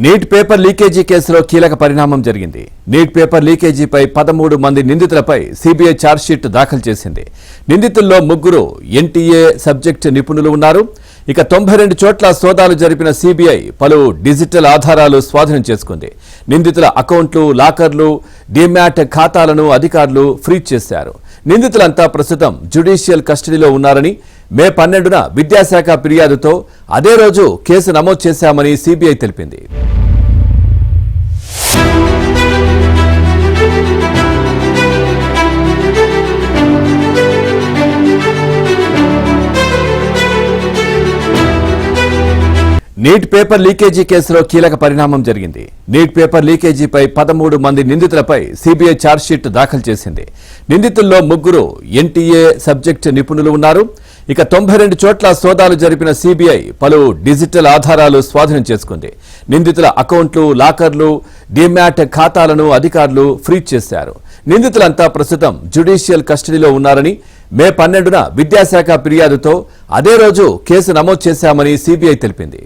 Neat paper leakage కేసులో కీలక పరిణామం జరిగింది. నీట్ పేపర్ లీకేజీపై 13 మంది నిందితులపై సీబీఐ ఛార్జ్షీట్ దాఖలు చేసింది. నిందితుల్లో 3 ఎన్టీఏ సబ్జెక్ట్ నిపుణులు ఉన్నారు. ఇక 92 చోట్ల సోదాలు జరిపిన సీబీఐ పలు డిజిటల్ ఆధారాలు స్వాధీనం చేసుకుంది. నిందితుల అకౌంట్లు, లాకర్లు, డీమ్యాట్ ఖాతాలను అధికారులు ఫ్రీజ్ చేశారు. నిందితులంతా ప్రస్తుతం జ్యుడిషియల్ కస్టడీలో ఉన్నారని, మే 12న విద్యాశాఖ ఫిర్యాదుతో అదే రోజు కేసు నమోదు చేశామని సీబీఐ తెలిపింది. నీట్ పేపర్ లీకేజీ కేసులో కీలక పరిణామం జరిగింది. నీట్ పేపర్ లీకేజీపై 13 మంది నిందితులపై సీబీఐ ఛార్జ్షీట్ దాఖలు చేసింది. నిందితుల్లో 3 ఎన్టీఏ సబ్జెక్ట్ నిపుణులు ఉన్నారు. ఇక 92 చోట్ల సోదాలు జరిపిన సీబీఐ పలు డిజిటల్ ఆధారాలు స్వాధీనం చేసుకుంది. నిందితుల అకౌంట్లు, లాకర్లు, డీమ్యాట్ ఖాతాలను అధికారులు ఫ్రీజ్ చేశారు. నిందితులంతా ప్రస్తుతం జ్యుడిషియల్ కస్టడీలో ఉన్నారని, మే 12న విద్యాశాఖ ఫిర్యాదుతో అదే రోజు కేసు నమోదు చేశామని సీబీఐ తెలిపింది.